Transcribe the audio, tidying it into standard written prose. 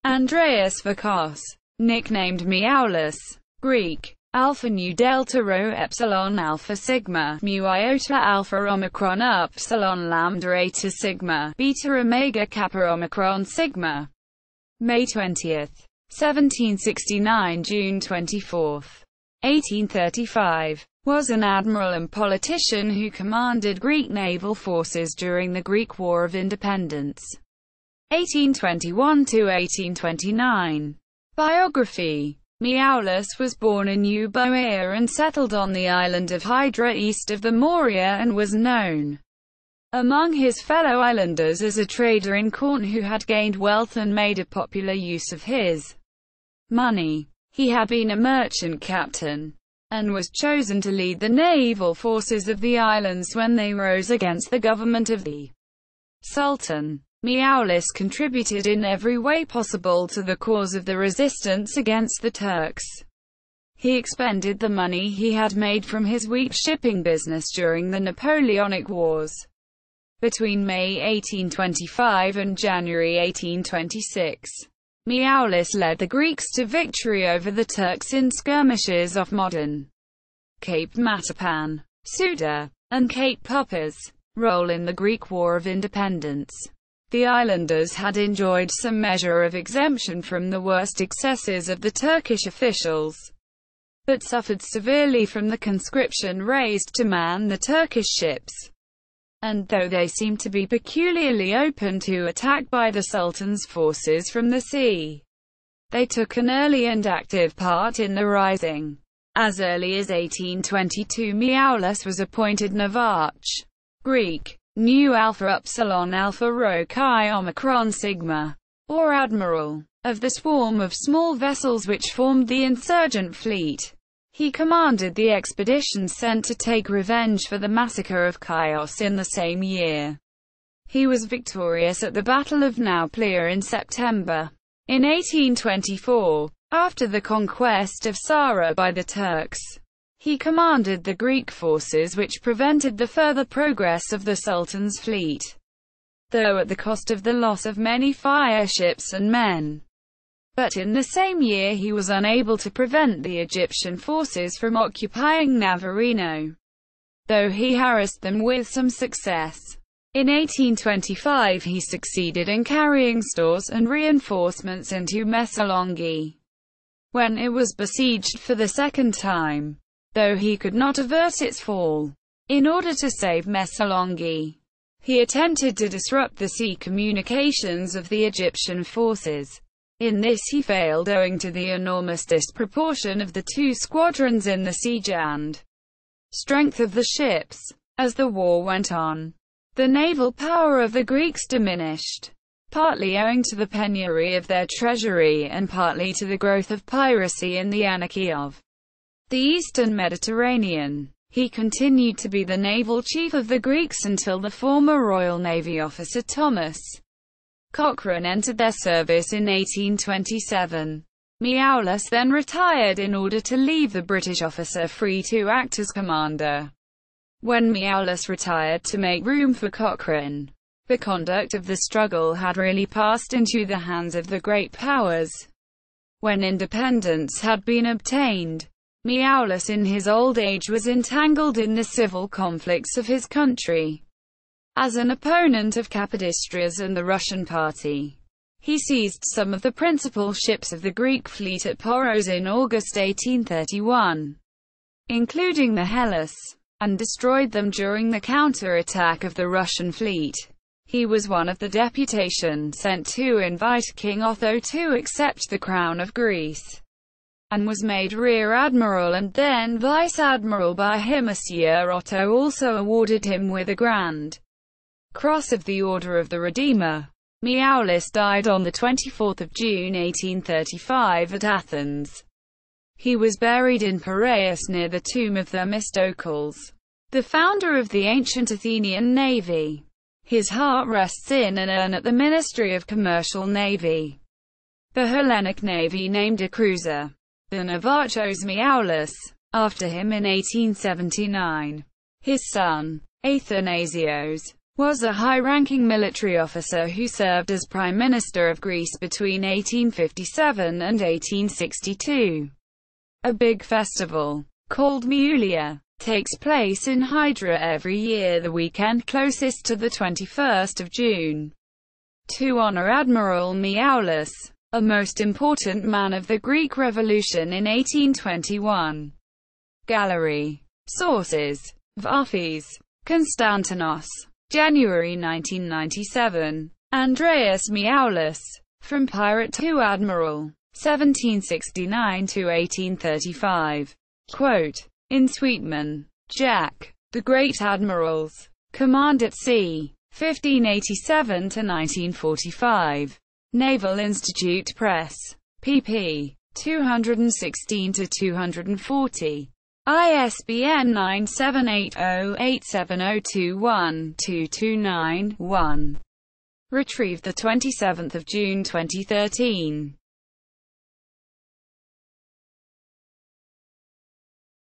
Andreas Vokos, nicknamed Miaoulis. Greek. Alpha Nu Delta Rho Epsilon Alpha Sigma, Mu Iota Alpha Omicron Upsilon Lambda Eta Sigma, Beta Omega Kappa Omicron Sigma. May 20, 1769 – June 24, 1835. Was an admiral and politician who commanded Greek naval forces during the Greek War of Independence, 1821–1829. Biography. Miaoulis was born in Euboea and settled on the island of Hydra east of the Morea, and was known among his fellow islanders as a trader in corn who had gained wealth and made a popular use of his money. He had been a merchant captain, and was chosen to lead the naval forces of the islands when they rose against the government of the Sultan. Miaoulis contributed in every way possible to the cause of the resistance against the Turks. He expended the money he had made from his wheat shipping business during the Napoleonic Wars between May 1825 and January 1826. Miaoulis led the Greeks to victory over the Turks in skirmishes off modern Cape Matapan, Suda, and Cape Puppis. Role in the Greek War of Independence. The islanders had enjoyed some measure of exemption from the worst excesses of the Turkish officials, but suffered severely from the conscription raised to man the Turkish ships. And though they seemed to be peculiarly open to attack by the Sultan's forces from the sea, they took an early and active part in the rising. As early as 1822, Miaoulis was appointed Navach. Greek. Nu Alpha Upsilon Alpha Rho Chi Omicron Sigma, or admiral, of the swarm of small vessels which formed the insurgent fleet. He commanded the expedition sent to take revenge for the massacre of Chios in the same year. He was victorious at the Battle of Nauplia in September. In 1824, after the conquest of Sara by the Turks, he commanded the Greek forces which prevented the further progress of the Sultan's fleet, though at the cost of the loss of many fireships and men. But in the same year he was unable to prevent the Egyptian forces from occupying Navarino, though he harassed them with some success. In 1825 he succeeded in carrying stores and reinforcements into Messalongi, when it was besieged for the second time, though he could not avert its fall. In order to save Messalongi, he attempted to disrupt the sea communications of the Egyptian forces. In this he failed owing to the enormous disproportion of the two squadrons in the siege and strength of the ships. As the war went on, the naval power of the Greeks diminished, partly owing to the penury of their treasury and partly to the growth of piracy and the anarchy of the Eastern Mediterranean. He continued to be the naval chief of the Greeks until the former Royal Navy officer Thomas Cochrane entered their service in 1827. Miaoulis then retired in order to leave the British officer free to act as commander. When Miaoulis retired to make room for Cochrane, the conduct of the struggle had really passed into the hands of the great powers. When independence had been obtained, Miaoulis in his old age was entangled in the civil conflicts of his country. As an opponent of Capodistrias and the Russian party, he seized some of the principal ships of the Greek fleet at Poros in August 1831, including the Hellas, and destroyed them during the counter-attack of the Russian fleet. He was one of the deputation sent to invite King Otho to accept the crown of Greece, and was made rear admiral and then vice admiral by him. Monsieur Otto also awarded him with a Grand Cross of the Order of the Redeemer. Miaoulis died on 24 June 1835 at Athens. He was buried in Piraeus near the tomb of Themistocles, the founder of the ancient Athenian navy. His heart rests in an urn at the Ministry of Commercial Navy. The Hellenic Navy named a cruiser, the Navachos Miaoulis, after him in 1879. His son, Athanasios, was a high-ranking military officer who served as Prime Minister of Greece between 1857 and 1862. A big festival, called Miaoulis, takes place in Hydra every year the weekend closest to the 21st of June, to honor Admiral Miaoulis, a most important man of the Greek Revolution in 1821. Gallery. Sources: Vokos, Konstantinos. January 1997. Andreas Miaoulis. From Pirate to Admiral. 1769 to 1835. Quote: In Sweetman, Jack. The Great Admirals. Command at Sea. 1587 to 1945. Naval Institute Press. pp. 216 to 240. ISBN 978087021-229-1. Retrieved 27 June 2013.